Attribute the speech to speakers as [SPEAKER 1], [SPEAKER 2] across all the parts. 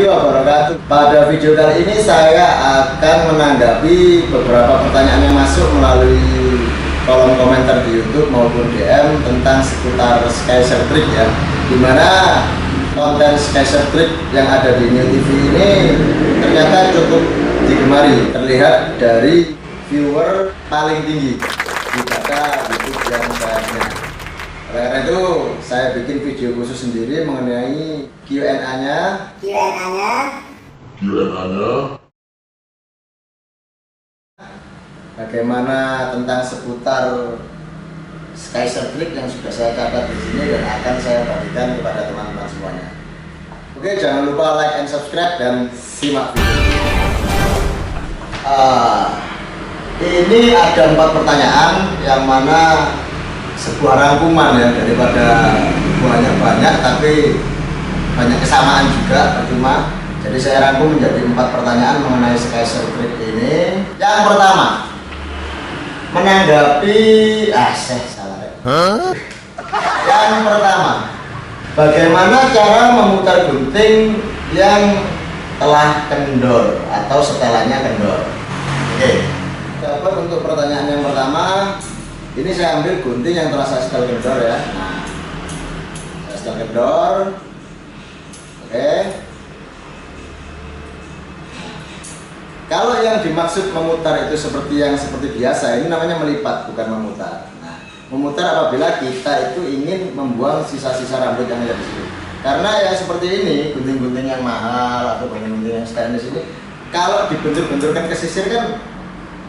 [SPEAKER 1] wabarakatuh. Pada video kali ini saya akan menanggapi beberapa pertanyaan yang masuk melalui kolom komentar di YouTube maupun DM tentang seputar Skysher Trip ya. Dimana konten Skysher Trip yang ada di New TV ini ternyata cukup digemari, terlihat dari viewer paling tinggi di data YouTube yang banyak. Oleh karena itu saya bikin video khusus sendiri mengenai Q&A-nya bagaimana tentang seputar Skysher Trip yang sudah saya catat di sini dan akan saya bagikan kepada teman-teman semuanya. Oke, jangan lupa like and subscribe dan simak video. Ini ada 4 pertanyaan yang mana sebuah rangkuman ya, daripada banyak tapi banyak kesamaan juga percuma. Jadi saya rangkum menjadi 4 pertanyaan mengenai Skysher Trip ini. Yang pertama, menanggapi yang pertama, bagaimana cara memutar gunting yang telah kendor atau setelannya kendor? Oke, dapat untuk pertanyaan yang pertama. Ini saya ambil gunting yang telah saya setel kendor ya. Nah, saya setel kendor. Oke. Kalau yang dimaksud memutar itu seperti biasa, ini namanya melipat, bukan memutar. Nah, memutar apabila kita itu ingin membuang sisa-sisa rambut yang ada di sini. Karena yang seperti ini, gunting-gunting yang mahal atau gunting-gunting yang stainless ini, kalau dibentur-benturkan ke sisir kan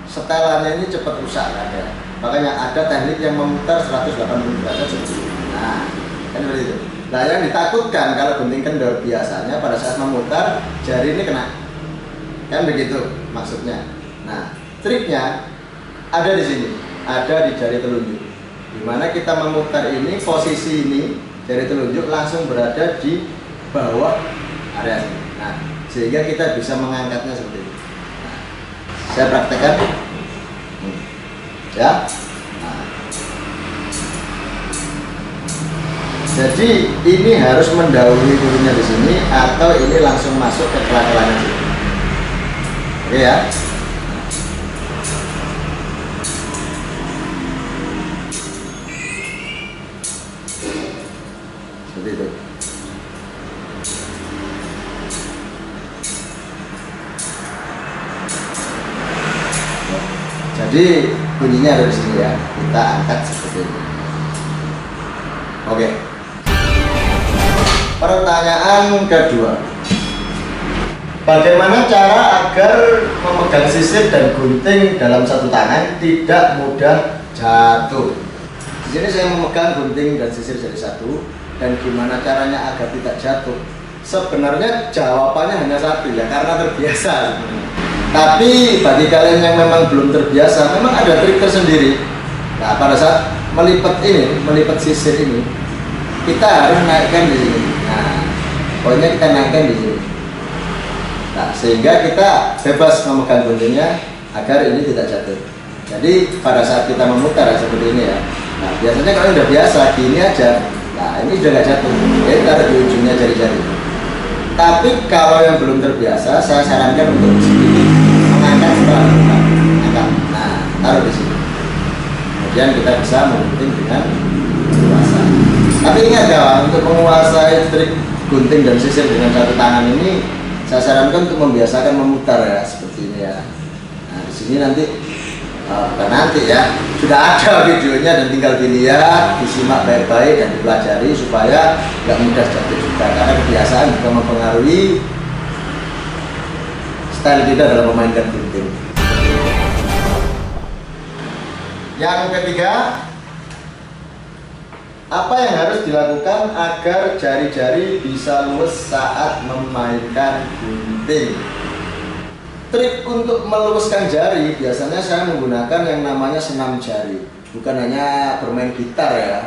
[SPEAKER 1] setelannya ini cepat rusak ada. Makanya ada teknik yang memutar 180 derajat seperti ini. Nah, kan seperti itu. Nah, yang ditakutkan kalau gunting kendor biasanya pada saat memutar jari ini kena. Kan begitu maksudnya. Nah, triknya ada di sini, ada di jari telunjuk. Dimana kita memutar ini, posisi ini jari telunjuk langsung berada di bawah area sini. Nah, sehingga kita bisa mengangkatnya seperti ini. Nah, saya praktekkan. Ya. Nah. Jadi ini harus mendahului dulunya di sini atau ini langsung masuk ke celah-celahnya sini. Oke ya. Seperti itu. Jadi bunyinya ada di sini ya. Kita angkat seperti ini. Oke. Pertanyaan kedua. Bagaimana cara agar memegang sisir dan gunting dalam satu tangan tidak mudah jatuh? Di sini saya memegang gunting dan sisir jadi satu, dan gimana caranya agar tidak jatuh? Sebenarnya jawabannya hanya satu ya, karena terbiasa. Tapi bagi kalian yang memang belum terbiasa, memang ada trik tersendiri. Nah, pada saat melipat sisir ini, kita harus naikkan di sini. Nah, pokoknya kita naikkan di sini. Nah, sehingga kita bebas memegang guntingnya agar ini tidak jatuh. Jadi pada saat kita memutar seperti ini ya. Nah, biasanya kalau udah biasa gini aja, nah ini sudah nggak jatuh. Jadi taruh di ujungnya jari-jari. Tapi kalau yang belum terbiasa, saya sarankan untuk sedikit mengangkat setelah angkat. Nah, taruh di sini. Kemudian kita bisa menggunting dengan dewasa. Tapi ingat kawan, untuk menguasai trik gunting dan sisir dengan satu tangan ini, saya sarankan untuk membiasakan memutar ya, seperti ini ya. Nah, di sini nanti bukan nanti ya, sudah ada videonya dan tinggal dilihat, disimak baik-baik dan dipelajari supaya nggak mudah jatuh juga. Karena kebiasaan juga mempengaruhi style kita dalam memainkan gunting. Yang ketiga, apa yang harus dilakukan agar jari-jari bisa luwes saat memainkan gunting? Trik untuk meluluskan jari biasanya saya menggunakan yang namanya senam jari. Bukan hanya bermain gitar ya.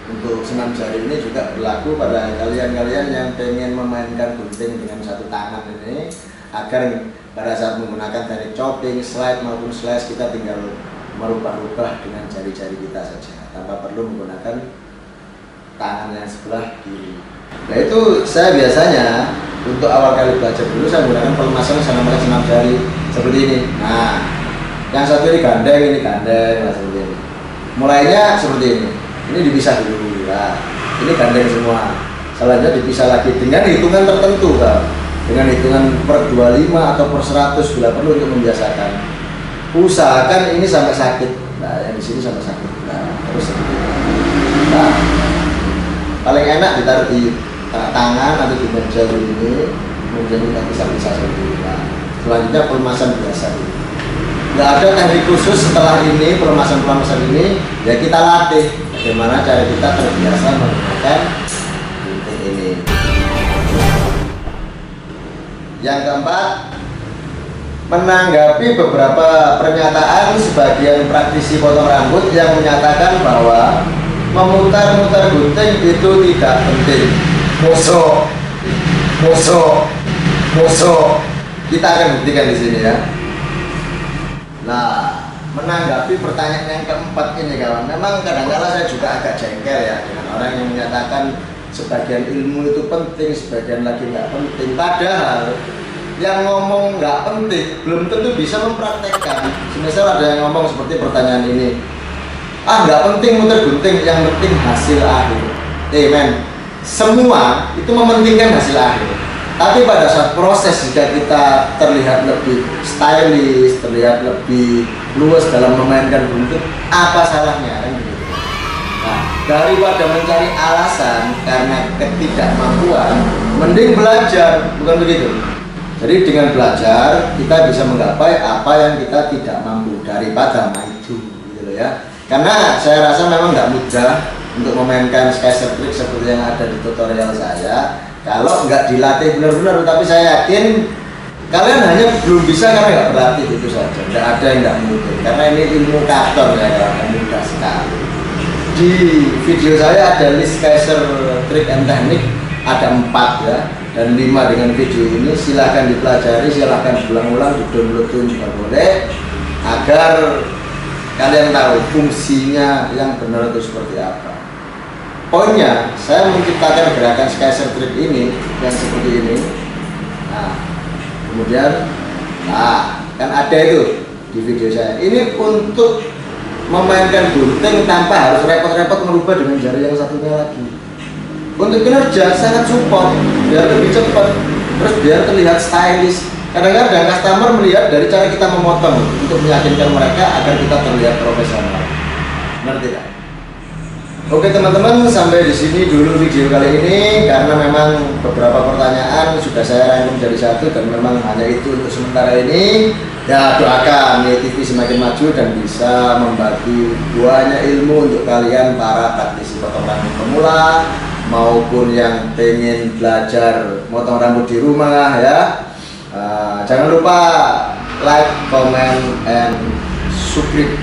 [SPEAKER 1] Untuk senam jari ini juga berlaku pada kalian-kalian yang pengen memainkan gunting dengan satu tangan ini, agar pada saat menggunakan teknik chopping, slide maupun slash, kita tinggal merubah-rubah dengan jari-jari kita saja tanpa perlu menggunakan tangan yang sebelah kiri. Nah, itu saya biasanya untuk awal kali belajar dulu saya menggunakan pelemasan yang saya namakan senam jari seperti ini. Nah, yang satu ini gandeng nah, seperti ini. Mulainya seperti ini. Ini dipisah dulu. Nah, ini gandeng semua. Selanjutnya dipisah lagi dengan hitungan tertentu, Pak. Dengan hitungan per 25 atau per 100 bila perlu untuk membiasakan. Usahakan ini sampai sakit. Nah, yang di sini sampai sakit. Nah, terus seperti ini. Nah, paling enak ditaruh di tangan atau di meja ini, kemudian kita bisa seperti ini. Nah, selanjutnya pelemasan biasa ini. Nggak ada teknik khusus setelah ini, pelemasan ini ya kita latih bagaimana cara kita terbiasa menggunakan gunting ini. Yang keempat, menanggapi beberapa pernyataan sebagian praktisi potong rambut yang menyatakan bahwa memutar-mutar gunting itu tidak penting. Musuh. Kita akan buktikan di sini ya. Nah, menanggapi pertanyaan yang keempat ini kawan, memang kadang-kala saya juga agak jengkel ya dengan orang yang menyatakan sebagian ilmu itu penting, sebagian lagi nggak penting. Padahal yang ngomong nggak penting belum tentu bisa mempraktekkan. Semisal ada yang ngomong seperti pertanyaan ini, nggak penting muter gunting, yang penting hasil akhir. Men, semua itu mementingkan hasil akhir. Tapi pada saat proses jika kita terlihat lebih stylish, terlihat lebih luas dalam memainkan gunting, apa salahnya kan gitu. Nah, daripada mencari alasan karena ketidakmampuan, mending belajar, bukan begitu? Jadi dengan belajar kita bisa menggapai apa yang kita tidak mampu daripada maju, gitu ya. Karena saya rasa memang nggak mudah untuk memainkan Kaiser Trick seperti yang ada di tutorial saya. Kalau nggak dilatih benar-benar, tapi saya yakin kalian hanya belum bisa karena nggak berlatih itu saja. Nggak ada yang nggak mungkin, karena ini ilmu kantor ya, karena mudah sekali. Di video saya ada list Kaiser Trick and Technique, ada 4 ya, dan 5 dengan video ini. Silahkan dipelajari, silahkan diulang-ulang, di-download juga boleh, agar kalian tahu fungsinya yang benar itu seperti apa. Poinnya, saya menciptakan gerakan Kaiser Trick ini yang seperti ini. Nah, kemudian, kan ada itu di video saya. Ini untuk memainkan gunting tanpa harus repot-repot merubah dengan jari yang satunya lagi. Untuk kinerja sangat support, biar lebih cepat, terus biar terlihat stylish. Kadang-kadang customer melihat dari cara kita memotong untuk meyakinkan mereka agar kita terlihat profesional. Ngerti kan? Oke teman-teman, sampai di sini dulu video kali ini, karena memang beberapa pertanyaan sudah saya rangkum jadi satu dan memang hanya itu untuk sementara ini. Ya, doakan Mio TV semakin maju dan bisa membagi banyak ilmu untuk kalian para praktisi potong rambut pemula maupun yang pengen belajar potong rambut di rumah ya. Jangan lupa like, comment, and subscribe.